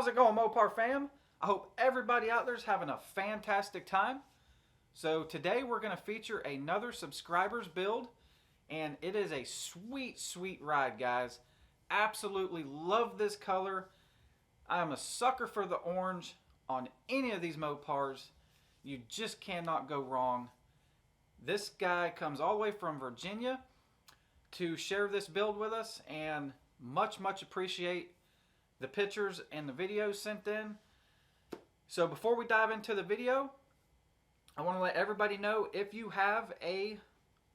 How's it going, Mopar fam? I hope everybody out there is having a fantastic time. So today we're going to feature another subscriber's build, and it is a sweet, sweet ride, guys. Absolutely love this color. I'm a sucker for the orange on any of these Mopars. You just cannot go wrong. This guy comes all the way from Virginia to share this build with us, and much appreciate the pictures and the videos sent in. So before we dive into the video, I want to let everybody know, if you have a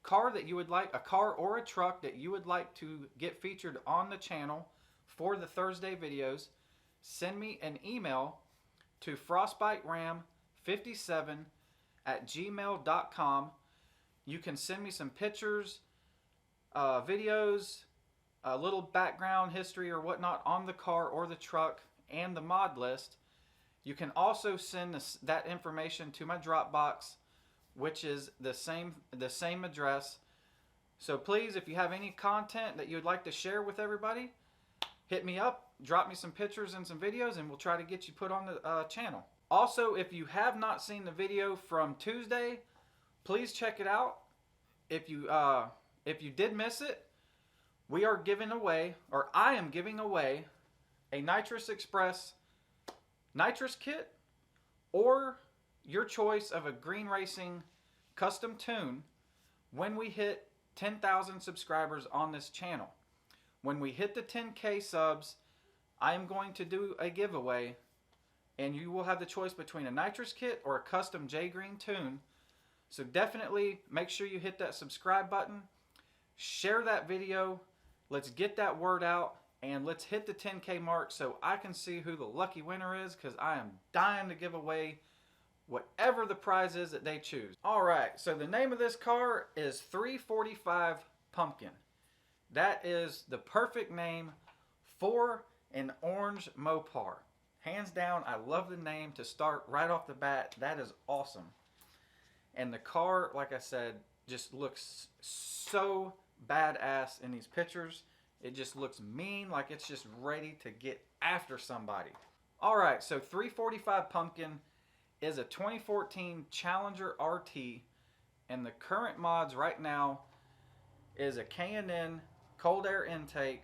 car that you would like, a car or a truck that you would like to get featured on the channel for the Thursday videos, send me an email to frostbiteram57@gmail.com. You can send me some pictures, videos, a little background history or whatnot on the car or the truck and the mod list. You can also send that information to my Dropbox, which is the same address. So please, if you have any content that you would like to share with everybody, hit me up, drop me some pictures and some videos, and we'll try to get you put on the channel. Also, if you have not seen the video from Tuesday, please check it out. If you did miss it, we are giving away, or I am giving away, a NITROUS Express NITROUS kit, or your choice of a Green Racing custom tune when we hit 10,000 subscribers on this channel. When we hit the 10K subs, I am going to do a giveaway, and you will have the choice between a NITROUS kit or a custom J Green tune. So definitely make sure you hit that subscribe button, share that video. Let's get that word out, and let's hit the 10K mark so I can see who the lucky winner is, because I am dying to give away whatever the prize is that they choose. Alright, so the name of this car is 345 Pumpkin. That is the perfect name for an orange Mopar. Hands down, I love the name to start right off the bat. That is awesome. And the car, like I said, just looks so badass in these pictures. It just looks mean, like it's just ready to get after somebody. Alright, so 345 Pumpkin is a 2014 Challenger RT, and the current mods right now is a Canon cold air intake.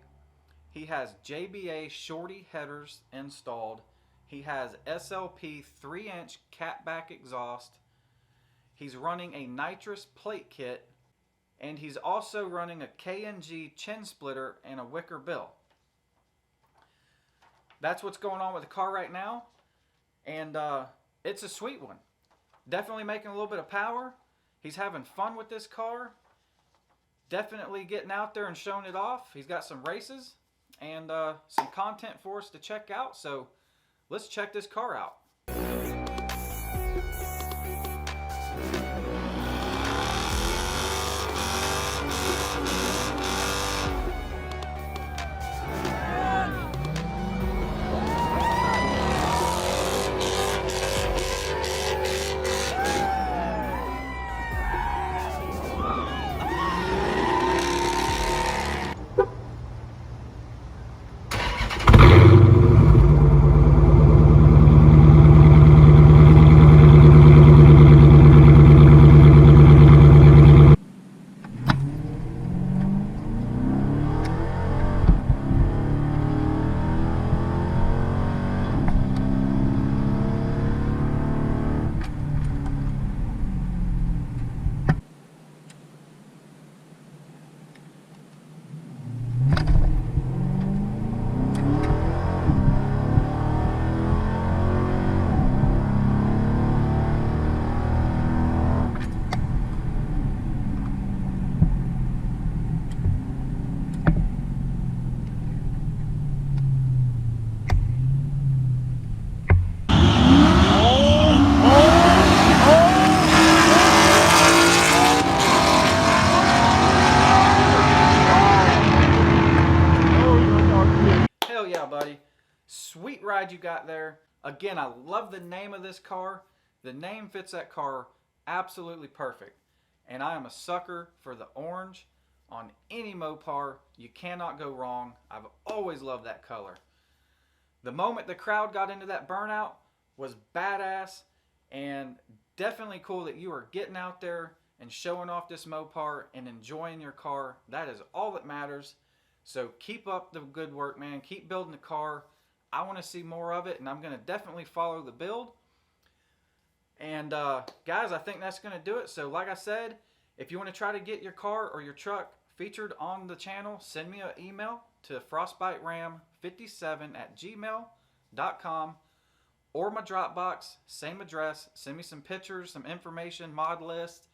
He has JBA shorty headers installed. He has SLP 3-inch catback exhaust. He's running a NITROUS plate kit, and he's also running a KNG chin splitter and a wicker bill. That's what's going on with the car right now, and it's a sweet one. Definitely making a little bit of power. He's having fun with this car. Definitely getting out there and showing it off. He's got some races and some content for us to check out, so let's check this car out. Sweet ride you got there. Again, I love the name of this car. The name fits that car absolutely perfect. And I am a sucker for the orange on any Mopar. You cannot go wrong. I've always loved that color. The moment the crowd got into that burnout was badass, and definitely cool that you are getting out there and showing off this Mopar and enjoying your car. That is all that matters. So keep up the good work, man. Keep building the car. I want to see more of it, and I'm going to definitely follow the build. And guys, I think that's going to do it. So like I said, if you want to try to get your car or your truck featured on the channel, send me an email to frostbiteram57@gmail.com or my Dropbox, same address. Send me some pictures, some information, mod list,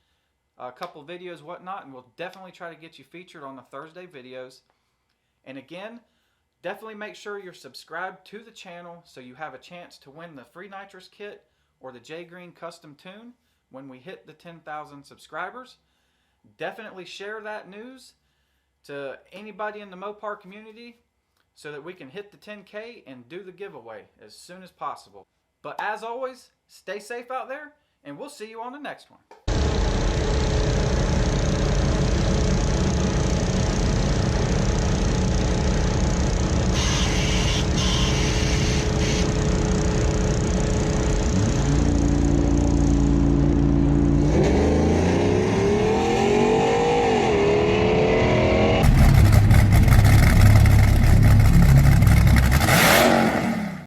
a couple videos, whatnot, and we'll definitely try to get you featured on the Thursday videos. And again, definitely make sure you're subscribed to the channel so you have a chance to win the free NITROUS kit or the GREENE custom tune when we hit the 10,000 subscribers. Definitely share that news to anybody in the Mopar community so that we can hit the 10K and do the giveaway as soon as possible. But as always, stay safe out there, and we'll see you on the next one.